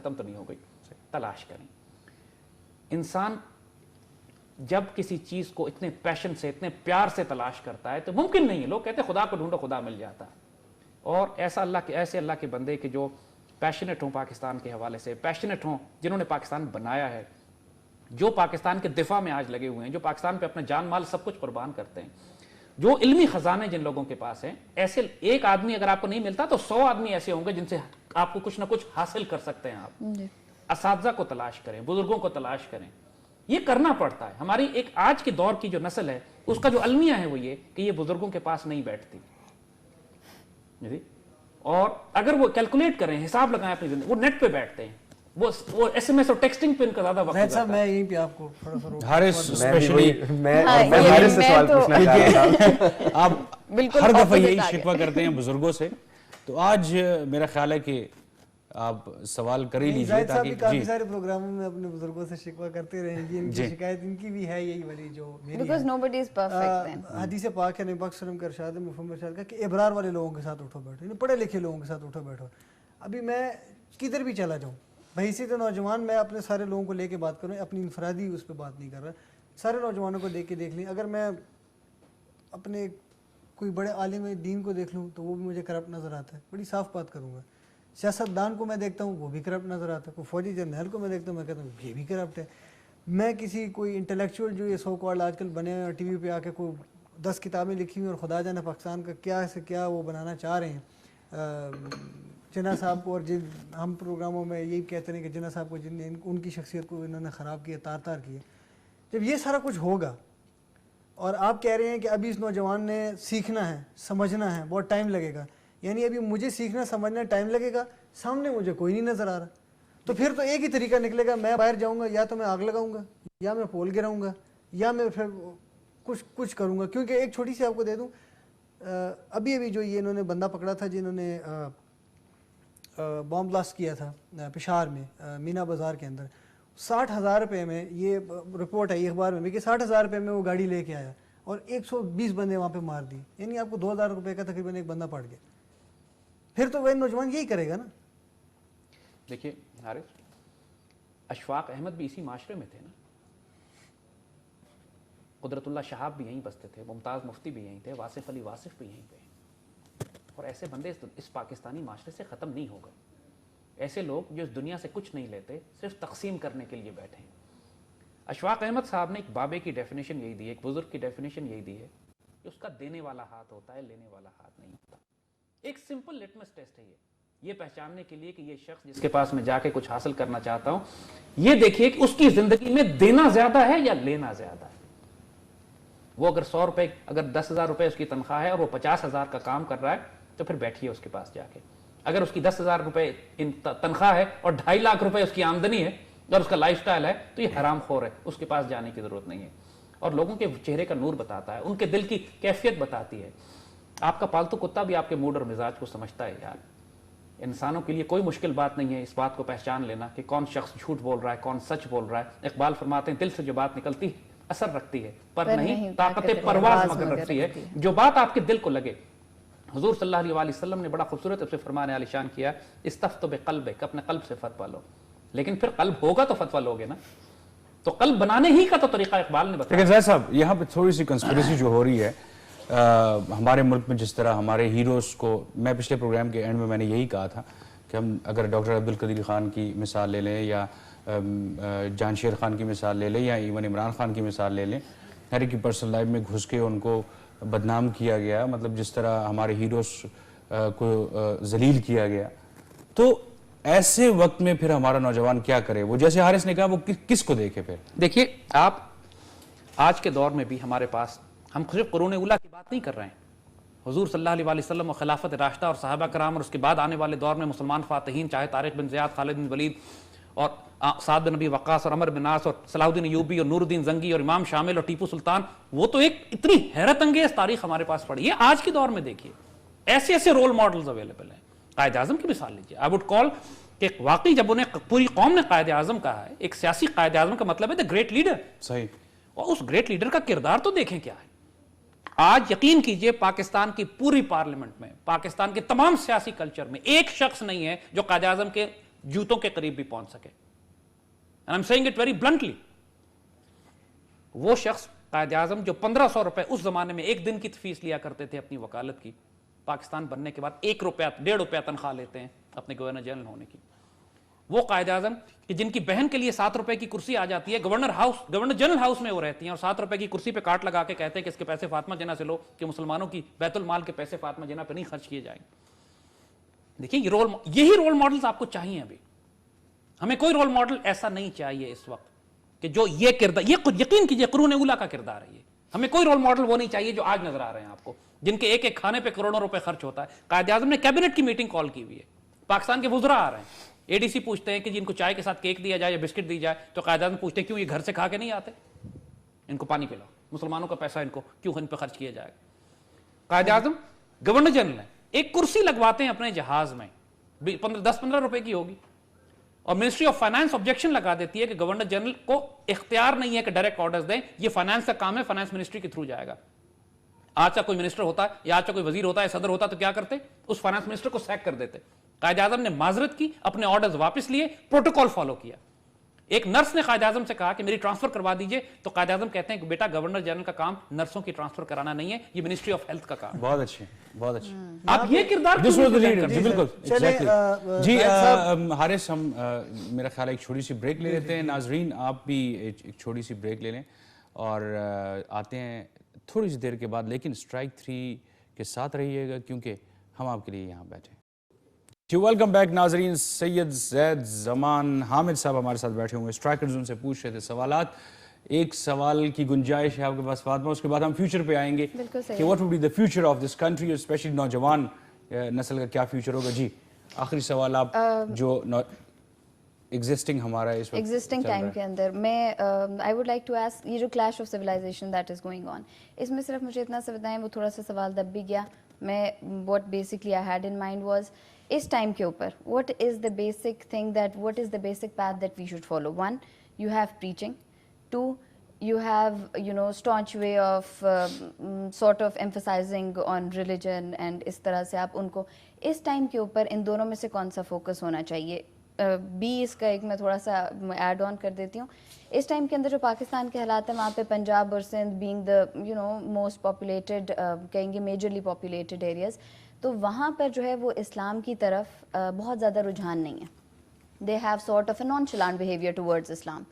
ختم تو نہیں ہو گئی, تلاش کریں. انسان جب کسی چیز کو اتنے پیشن سے, اتنے پیار سے تلاش کرتا ہے تو ممکن نہیں ہے. لوگ کہتے ہیں خدا کو ڈھونڈو خدا مل جاتا ہے, اور ایسے اللہ کے بندے کہ جو پیشنیٹ ہوں پاکستان کے حوالے سے, پیشنیٹ ہوں جنہوں نے پاکستان بنایا ہے, جو پاکستان کے دفاع میں آج لگے ہوئے ہیں, جو پاکستان پہ اپنا جان مال سب کچھ قربان کرتے ہیں, جو علمی خزانے جن لوگوں کے پاس ہیں, ایسے ایک آدمی اگر آپ کو نہیں ملتا تو 100 آدمی ایسے ہوں گے جن سے آپ کو کچھ نہ کچھ حاصل کر سکتے ہیں. آپ اساتذہ کو تلاش کریں, بزرگوں کو تلاش کریں, یہ کرنا پڑتا ہے. ہماری ایک آج کے دور کی جو نسل ہے اس کا جو المیہ ہے وہ یہ کہ یہ بزرگوں کے پاس نہیں بیٹھتی, اور اگر وہ کیلکولیٹ کریں, حساب لگائیں اپنی زندگی, وہ نیٹ پہ بیٹھتے ہیں, وہ ایس ایم ایس اور ٹیکسٹنگ پہ ان کا زیادہ وقت گزرتا ہے. میں یہیں پہ آپ کو حارث اسپیشلی میں حارث سے سوال پوچھنا چاہ رہا تھا. آپ ہر دفعہ یہی شکوہ کرتے ہیں بزرگوں سے, تو آج میرا خیال ہے کہ آپ سوال کر ہی لیجیے تاکہ کافی سارے پروگراموں میں اپنے بزرگوں سے شکوہ کرتے رہے ہیں. ان کی شکایت ان کی بھی ہے یہی والی جو because nobody is perfect then. حدیث پاک ہے نبی پاک صلی اللہ علیہ وسلم کا ارشاد ہے, محمد ارشاد کا کہ ابرار والے لوگوں کے ساتھ اٹھو بیٹھو, یعنی پڑھے لکھے لوگوں کے ساتھ اٹھو بیٹھو. ابھی میں کدھر بھی چلا جاؤں, بحیثیت نوجوان میں اپنے سارے لوگوں کو لے کے بات کروں, اپنی انفرادی اس پہ بات نہیں کر رہا, سارے نوجوانوں کو دیکھ لیں. اگر میں اپنے کوئی بڑے عالم دین کو دیکھ لوں تو وہ بھی مجھے کرپٹ نظر آتا ہے, بڑی صاف بات کروں گا. سیاستدان کو میں دیکھتا ہوں وہ بھی کرپٹ نظر آتا ہے, کوئی فوجی جرنیل کو میں دیکھتا ہوں میں کہتا ہوں یہ بھی کرپٹ ہے. میں کسی کوئی انٹلیکچوئل جو یہ سو کالڈ آج کل بنے ہیں اور ٹی وی پہ آ کے کوئی 10 کتابیں لکھی ہوئی اور خدا جانے پاکستان کا کیا سے کیا وہ بنانا چاہ رہے ہیں جناح صاحب کو, اور جن ہم پروگراموں میں یہی کہتے ہیں کہ جناح صاحب کو جن نے ان کی شخصیت کو انہوں نے خراب کیا, تار کیے. جب یہ سارا کچھ ہوگا اور آپ کہہ رہے ہیں کہ ابھی اس نوجوان نے سیکھنا ہے, سمجھنا ہے, بہت ٹائم لگے گا, یعنی ابھی مجھے سیکھنا سمجھنا ٹائم لگے گا, سامنے مجھے کوئی نہیں نظر آ رہا, تو پھر تو ایک ہی طریقہ نکلے گا, میں باہر جاؤں گا, یا تو میں آگ لگاؤں گا, یا میں پول گراؤں گا, یا میں پھر کچھ کروں گا. کیونکہ ایک چھوٹی سی آپ کو دے دوں, ابھی جو یہ انہوں نے بندہ پکڑا تھا جنہوں نے بام بلاسٹ کیا تھا پشاور میں مینا بازار کے اندر, 60,000 روپے میں, یہ رپورٹ ہے اخبار میں کہ 60,000 روپے میں وہ گاڑی لے کے آیا اور 120 بندے وہاں پہ مار دی, یعنی آپ کو 2,000 روپے کا تقریباً ایک بندہ پڑ گیا. پھر تو وہ نوجوان یہی کرے گا نا. دیکھیے حارث, اشفاق احمد بھی اسی معاشرے میں تھے نا, قدرت اللہ شہاب بھی یہیں بستے تھے, ممتاز مفتی بھی یہیں تھے, واصف علی واصف بھی یہیں پہ, اور ایسے بندے اس پاکستانی معاشرے سے ختم نہیں ہو گئے. ایسے لوگ جو اس دنیا سے کچھ نہیں لیتے, صرف تقسیم کرنے کے لیے بیٹھے ہیں. اشفاق احمد صاحب نے ایک بابے کی ڈیفینیشن یہی دی ہے, ایک بزرگ کی ڈیفینیشن یہی دی ہے کہ اس کا دینے والا ہاتھ ہوتا ہے, لینے والا ہاتھ نہیں ہوتا. ایک سمپل لٹمس ٹیسٹ ہے یہ پہچاننے کے لیے کہ یہ شخص جس کے پاس میں جا کے کچھ حاصل کرنا چاہتا ہوں, یہ دیکھیے کہ اس کی زندگی میں دینا زیادہ ہے یا لینا زیادہ ہے. وہ اگر 100 روپے, اگر 10,000 روپے اس کی تنخواہ ہے اور وہ 50,000 کا کام کر رہا ہے تو پھر بیٹھیے اس کے پاس جا کے. اگر اس کی 10,000 روپے تنخواہ ہے اور 2.5 لاکھ روپے اس کی آمدنی ہے اور اس کا لائف سٹائل ہے تو یہ حرام خور ہے, اس کے پاس جانے کی ضرورت نہیں ہے. اور لوگوں کے چہرے کا نور بتاتا ہے, ان کے دل کی کیفیت بتاتی ہے. آپ کا پالتو کتا بھی آپ کے موڈ اور مزاج کو سمجھتا ہے یار. انسانوں کے لیے کوئی مشکل بات نہیں ہے اس بات کو پہچان لینا کہ کون شخص جھوٹ بول رہا ہے, کون سچ بول رہا ہے. اقبال فرماتے ہیں دل سے جو بات نکلتی ہے اثر رکھتی ہے پر نہیں طاقت پرواز مگر رکھتی ہے. جو بات آپ کے دل کو لگے, حضور صلی اللہ علیہ وسلم نے بڑا خوبصورت اسے فرمان عالی شان کیا, استفتو بقلبک, اپنے قلب سے فتویٰ لو. لیکن پھر قلب ہوگا تو فتویٰ لوگے نا, تو قلب بنانے ہی کا تو طریقہ اقبال نے بتایا. لیکن زید صاحب یہاں پہ تھوڑی سی کنسپریسی جو ہو رہی ہے ہمارے ملک میں, جس طرح ہمارے ہیروز کو, میں پچھلے پروگرام کے اینڈ میں نے یہی کہا تھا کہ ہم اگر ڈاکٹر عبدالقدیر خان کی مثال لے لیں یا جانشیر خان کی مثال لے لیں یا ایون عمران خان کی مثال لے لیں, ہر ایک کی پرسنل لائف میں گھس کے ان کو بدنام کیا گیا, مطلب جس طرح ہمارے ہیروز کو ذلیل کیا گیا. تو ایسے وقت میں پھر ہمارا نوجوان کیا کرے؟ وہ جیسے حارث نے کہا وہ کس کو دیکھے پھر؟ دیکھیے آپ آج کے دور میں بھی ہمارے پاس, ہم صرف قرون اولیٰ کی بات نہیں کر رہے ہیں, حضور صلی اللہ علیہ وسلم اور خلافت راشدہ اور صحابہ کرام اور اس کے بعد آنے والے دور میں مسلمان فاتحین, چاہے طارق بن زیاد, خالد بن ولید اور سعد بن نبی وقاص اور عمر بن عاص اور صلاح الدین ایوبی اور نور الدین زنگی اور امام شامل اور ٹیپو سلطان, وہ تو ایک اتنی حیرت انگیز تاریخ ہمارے پاس پڑی ہے. آج کے دور میں دیکھیے ایسے ایسے رول ماڈلز اویلیبل ہیں. قائد اعظم کی مثال لیجیے, آئی وڈ کال کہ واقعی جب انہیں پوری قوم نے قائد اعظم کہا ہے, ایک سیاسی قائد اعظم کا مطلب ہے دا گریٹ لیڈر. صحیح. اور اس گریٹ لیڈر کا کردار تو دیکھیں کیا ہے. آج یقین کیجئے پاکستان کی پوری پارلیمنٹ میں, پاکستان کے تمام سیاسی کلچر میں ایک شخص نہیں ہے جو قائد اعظم کے जूतों के करीब भी पहुंच सके। And I'm saying it very bluntly. वो शख्स कायद आजम जो 1500 रुपए उस जमाने में एक दिन की फीस लिया करते थे अपनी वकालत की, पाकिस्तान बनने के बाद 1 रुपया 1.5 रुपया तनख्वाह लेते हैं अपने गवर्नर जनरल होने की। वो कायद आजम कि जिनकी बहन के लिए 7 रुपए की कुर्सी आ जाती है, गवर्नर जनरल हाउस में वो रहती हैं और 7 रुपए की कुर्सी पे काट लगा के कहते हैं कि इसके पैसे फातिमा जिन्ना से लो, कि मुसलमानों की बैतुल माल के पैसे फातिमा जिन्ना पे नहीं खर्च किए जाएंगे। देखिए यही रोल मॉडल्स आपको चाहिए। अभी हमें कोई रोल मॉडल ऐसा नहीं चाहिए इस वक्त कि जो ये किरदार, ये यकीन कीजिए कुरून उला का किरदार है ये। हमें कोई रोल मॉडल वो नहीं चाहिए जो आज नजर आ रहे हैं आपको, जिनके एक एक खाने पे करोड़ों रुपए खर्च होता है। कायद आजम ने कैबिनेट की मीटिंग कॉल की हुई है, पाकिस्तान के वुज़रा आ रहे हैं, एडीसी पूछते हैं कि जिनको चाय के साथ केक दिया जाए या बिस्किट दी जाए, तो कायद आजम पूछते हैं क्यों ये घर से खा के नहीं आते, इनको पानी पिलाओ, मुसलमानों का पैसा इनको क्यों इन पर खर्च किया जाएगा। कायद आजम गवर्नर जनरल है, एक कुर्सी लगवाते हैं अपने जहाज में, 10-15 रुपए की होगी, और मिनिस्ट्री ऑफ फाइनेंस ऑब्जेक्शन लगा देती है कि गवर्नर जनरल को इख्तियार नहीं है कि डायरेक्ट ऑर्डर्स दें, ये फाइनेंस का काम है, फाइनेंस मिनिस्ट्री के थ्रू जाएगा। आज का कोई मिनिस्टर होता है या आज का कोई वजीर होता है, सदर होता तो क्या करते, उस फाइनेंस मिनिस्टर को सैक कर देते। कायद आजम ने माजरत की, अपने ऑर्डर्स वापस लिए, प्रोटोकॉल फॉलो किया। एक नर्स ने कायद आजम से कहा कि मेरी ट्रांसफर करवा दीजिए, तो कायद आजम कहते हैं कि बेटा गवर्नर जनरल का काम नर्सों की ट्रांसफर कराना नहीं है, ये मिनिस्ट्री ऑफ हेल्थ का काम। बहुत अच्छे, बहुत अच्छे। आप ये किरदार This was the leader, जी बिल्कुल, चलिए, exactly। जी हारिस, हम मेरा ख्याल है एक छोटी सी ब्रेक ले लेते हैं। नाजरीन आप भी एक छोटी सी ब्रेक ले लें और आते हैं थोड़ी सी देर के बाद, लेकिन स्ट्राइक 3 के साथ रहिएगा क्योंकि हम आपके लिए यहाँ बैठे। जी वेलकम बैक नाजरीन। सैयद जैद जमान हामिद साहब हमारे साथ बैठे हुए, स्ट्राइकर्स उनसे पूछ रहे थे सवालात। एक सवाल की गुंजाइश है आपके पास फातिमा, उसके बाद हम फ्यूचर पे आएंगे कि what would be the future of this country, specially नौजवान नस्ल का क्या फ्यूचर होगा। जी आखिरी सवाल आप जो एग्जिस्टिंग हमारा इस वक्त एग्जिस्टिंग टाइम के अंदर मैं I would like to ask, ये जो clash of civilization that is going on, इसमें सिर्फ मुझे इतना सा बताएं, वो थोड़ा सा सवाल दब भी गया। मैं what basically I had in mind was इस टाइम के ऊपर what is the basic thing that what is the basic path that we should follow. 1 you have preaching, 2 you have staunch way of sort of emphasizing on religion, and इस तरह से आप उनको इस time के ऊपर इन दोनों में से कौन सा फोकस होना चाहिए। बी इसका एक मैं थोड़ा सा ऐड ऑन कर देती हूँ। इस टाइम के अंदर जो पाकिस्तान के हालात हैं, वहाँ पे पंजाब और Sindh being the most populated, कहेंगे मेजरली पॉपुलेटेड एरियाज, तो वहाँ पर जो है वो इस्लाम की तरफ बहुत ज़्यादा रुझान नहीं है। They have sort of a nonchalant behaviour towards Islam.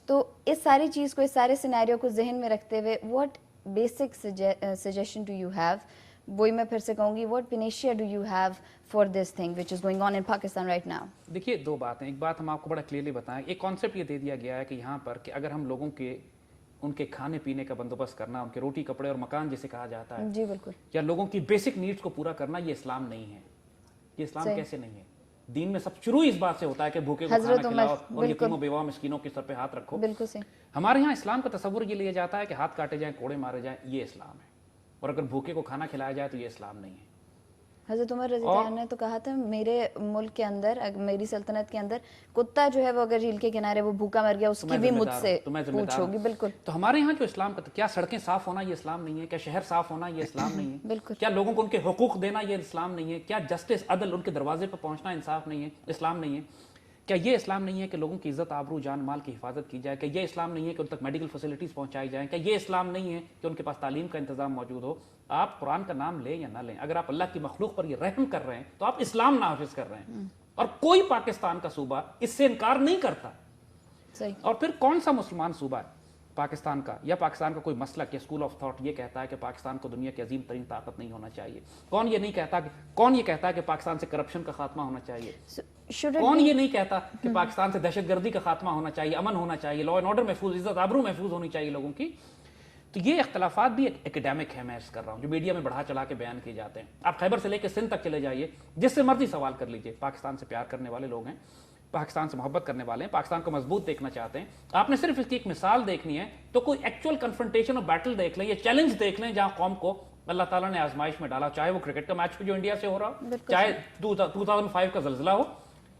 तो इस सारी चीज़ को, इस सारे सिनेरियो को जहन में रखते हुए what basic suggestion do you have, वही मैं फिर से कहूँगी, what panacea do you have for this thing which is going on in Pakistan right now. देखिए 2 बातें, एक बात हम आपको बड़ा क्लियरली बताएं, एक कॉन्सेप्ट ये दे दिया गया है कि यहाँ पर कि अगर हम लोगों के उनके खाने पीने का बंदोबस्त करना, उनके रोटी कपड़े और मकान जिसे कहा जाता है, जी बिल्कुल, या लोगों की बेसिक नीड्स को पूरा करना, ये इस्लाम नहीं है। ये इस्लाम कैसे नहीं है? दीन में सब शुरू इस बात से होता है कि भूखे को खाना खिलाओ और यतीमों बेवाओं मिस्कीनों के सर पे हाथ रखो। बिल्कुल सही। हमारे यहाँ इस्लाम का तस्वुर ये लिया जाता है कि हाथ काटे जाएं, कोड़े मारे जाएं, ये इस्लाम है, और अगर भूखे को खाना खिलाया जाए तो ये इस्लाम नहीं है। हज़रत उमर रज़ी अल्लाह ने तो कहा था, मेरे मुल्क के अंदर, मेरी सल्तनत के अंदर कुत्ता जो है वो अगर झील के किनारे वो भूखा मर गया, उसकी भी मुझसे पूछोगी। बिल्कुल। तो हमारे यहाँ जो इस्लाम का, क्या सड़कें साफ होना ये इस्लाम नहीं है? क्या शहर साफ होना ये इस्लाम नहीं है? बिल्कुल। क्या लोगों को उनके हुकूक देना ये इस्लाम नहीं है? क्या जस्टिस अदल उनके दरवाजे पर पहुंचना इंसाफ नहीं है? इस्लाम नहीं है। क्या ये इस्लाम नहीं है कि लोगों की इज्जत आबरू जान माल की हिफाजत की जाए? क्या ये इस्लाम नहीं है कि उन तक मेडिकल फैसिलिटीज पहुंचाई जाएं? क्या ये इस्लाम नहीं है कि उनके पास तालीम का इंतजाम मौजूद हो? आप कुरान का नाम लें या ना लें, अगर आप अल्लाह की मखलूक पर ये रहम कर रहे हैं तो आप इस्लाम नाफिज कर रहे हैं, और कोई पाकिस्तान का सूबा इससे इनकार नहीं करता। सही। और फिर कौन सा मुसलमान सूबा है पाकिस्तान का, या पाकिस्तान का कोई मसलक या स्कूल ऑफ थॉट ये कहता है कि पाकिस्तान को दुनिया की अजीम तरीन ताकत नहीं होना चाहिए? कौन ये कहता है कि पाकिस्तान से करप्शन का खात्मा होना चाहिए? कौन ये नहीं कहता कि पाकिस्तान से दहशतगर्दी का खात्मा होना चाहिए, अमन होना चाहिए, लॉ एंड ऑर्डर महफूज, इज्जत आबरू महफूज होनी चाहिए लोगों की? तो ये इख्तलाफात भी एकेडमिक है, मैं कर रहा हूँ, जो मीडिया में बढ़ा चढ़ा के बयान किए जाते हैं। आप खैबर से लेकर सिंध तक चले जाइए, जिससे मर्जी सवाल कर लीजिए, पाकिस्तान से प्यार करने वाले लोग हैं, पाकिस्तान से मोहब्बत करने वाले हैं, पाकिस्तान को मजबूत देखना चाहते हैं। आपने सिर्फ इसकी एक मिसाल देखनी है तो कोई एक्चुअल कन्फ्रंटेशन और बैटल देख लें, या चैलेंज देख लें जहां कौम को अल्लाह ताला ने आजमाइश में डाला, चाहे वो क्रिकेट का मैच जो इंडिया से हो रहा हो, चाहे 2005 का जल्जला हो,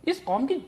इस कौम की